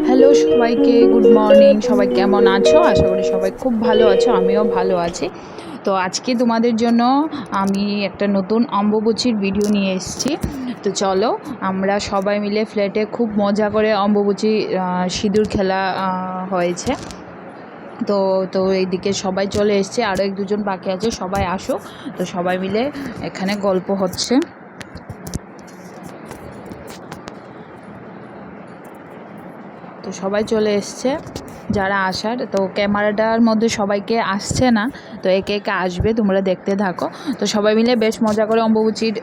Hello সবাইকে, good morning. সবাই কেমন আছো? আশা করি সবাই খুব ভালো আছো, আমিও ভালো আছি। তো আজকে তোমাদের জন্য আমি একটা নতুন অম্বুবাচীর ভিডিও নিয়ে এসেছি। তো চলো আমরা সবাই মিলে ফ্ল্যাটে খুব মজা করে অম্বুবাচী সিঁদুর খেলা হয়েছে। তো তো এইদিকে সবাই চলে এসছে, আরও এক দুজন বাকি আছে, সবাই আসো। তো সবাই মিলে এখানে গল্প হচ্ছে। তো সবাই চলে এসছে যারা আসার। তো ক্যামেরাটার মধ্যে সবাইকে আসছে না, তো একে একে আসবে, তোমরা দেখতে থাকো। তো সবাই মিলে বেশ মজা করে অম্বুবাচীর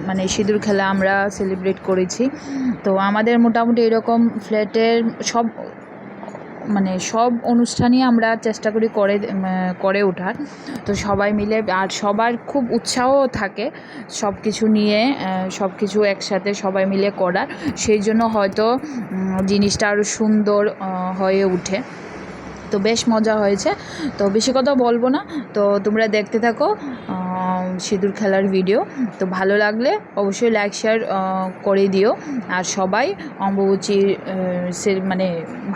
মানে সিঁদুর খেলা আমরা সেলিব্রেট করেছি। তো আমাদের মোটামুটি এরকম ফ্ল্যাটের সব অনুষ্ঠানই আমরা চেষ্টা করি করে ওঠার। তো সবাই মিলে, আর সবার খুব উৎসাহ থাকে সব কিছু নিয়ে, সব কিছু একসাথে সবাই মিলে করার, সেই জন্য হয়তো জিনিসটা আরও সুন্দর হয়ে ওঠে। তো বেশ মজা হয়েছে। তো বেশি কথা বলবো না, তো তোমরা দেখতে থাকো সিঁদুর খেলার ভিডিও। তো ভালো লাগলে অবশ্যই লাইক শেয়ার করে দিও। আর সবাই অম্বুবাচীর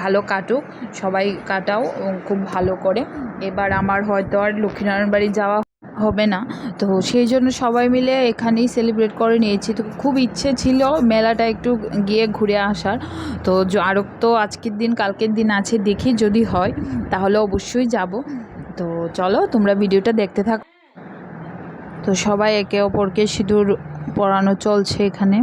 ভালো কাটুক, সবাই কাটাও খুব ভালো করে। এবার আমার হয়তো আর লক্ষ্মীনারায়ণ বাড়ি যাওয়া হবে না, তো সেই জন্য সবাই মিলে এখানেই সেলিব্রেট করে নিয়েছি। তো খুব ইচ্ছে ছিল মেলাটা একটু গিয়ে ঘুরে আসার। তো আরও তো আজকের দিন কালকের দিন আছে, দেখি যদি হয় তাহলে অবশ্যই যাব। তো চলো তোমরা ভিডিওটা দেখতে থাকো। তো সবাই একে অপরকে সিঁদুর পরানো চলছে এখানে।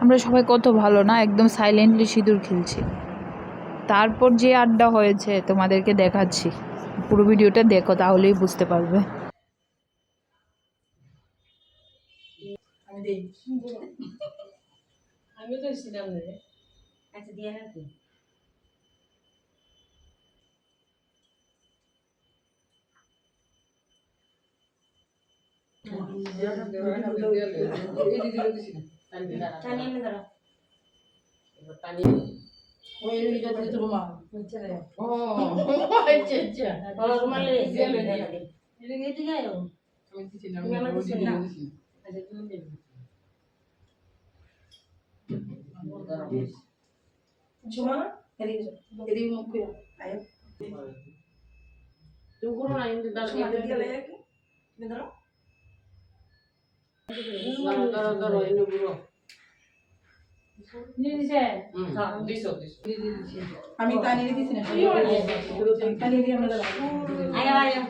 আমরা সবাই কত ভালো না, একদম সাইলেন্টলি সিঁদুর খেলছি। তারপর যে আড্ডা হয়েছে তোমাদেরকে দেখাচ্ছি, পুরো ভিডিওটা দেখো তাহলেই বুঝতে পারবে। আমি তো ছিলাম রে। আচ্ছা দিয়া না তুই। আমি পানি দিছি না, পানি দিয়ে আমরা আয়া আয়া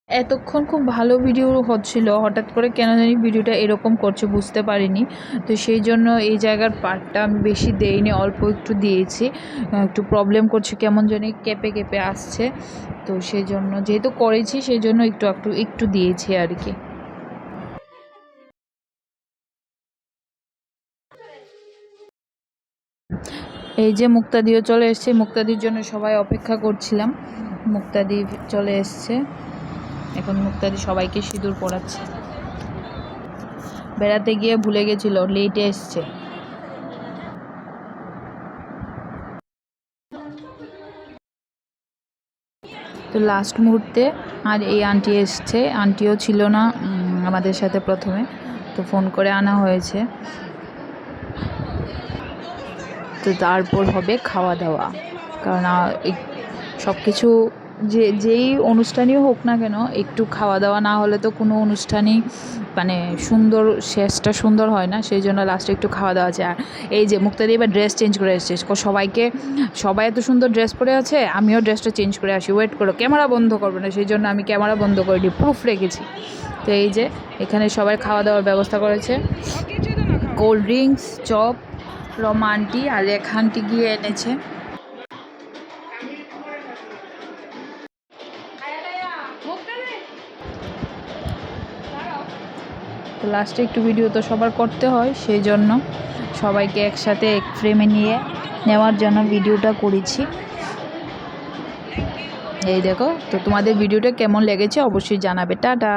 এতক্ষণ খুব ভালো ভিডিও হচ্ছিল, হঠাৎ করে কেন জানি ভিডিওটা এরকম করছে বুঝতে পারিনি। তো সেই জন্য এই জায়গার পার্টটা আমি বেশি দেইনি, অল্প একটু দিয়েছি। একটু প্রবলেম করছে, কেমন জানি কেঁপে কেঁপে আসছে। তো সেই জন্য যেহেতু করেছি সেই জন্য একটু দিয়েছি আর কি। এই যে মুক্তাদিও চলে এসছে, মুক্তাদির জন্য সবাই অপেক্ষা করছিলাম। মুক্তাদি চলে এসছে, এখন মুক্তাদি সবাইকে সিঁদুর পরাচ্ছে। বেড়াতে গিয়ে ভুলে গেছিল, লেটে এসছে। তো লাস্ট মুহূর্তে আর এই আন্টি এসছে, আন্টিও ছিল না আমাদের সাথে প্রথমে, তো ফোন করে আনা হয়েছে। তো তারপর হবে খাওয়া দাওয়া, কারণ সব কিছু যেই অনুষ্ঠানই হোক না কেন, একটু খাওয়া দাওয়া না হলে তো কোনো অনুষ্ঠানই শেষটা সুন্দর হয় না। সেই জন্য লাস্টে একটু খাওয়া দাওয়া আছে। আর এই যে মুক্তাদি এবার ড্রেস চেঞ্জ করে এসছে, সবাই এত সুন্দর ড্রেস পরে আছে, আমিও ড্রেসটা চেঞ্জ করে আসি। ওয়েট করো, ক্যামেরা বন্ধ করবে না, সেই জন্য আমি ক্যামেরা বন্ধ করে দিই, প্রুফ রেখেছি। তো এই যে এখানে সবাই খাওয়া দাওয়ার ব্যবস্থা করেছে, cold drinks, chop Rama aunty আর রেখা আন্টি গিয়ে এনেছে। তো লাস্টে একটু ভিডিও তো সবার করতে হয়, সেই জন্য সবাইকে একসাথে এক ফ্রেমে নিয়ে নেওয়ার জন্য ভিডিওটা করেছি। এই দেখো, তো তোমাদের ভিডিওটা কেমন লেগেছে অবশ্যই জানাবে। টাটা।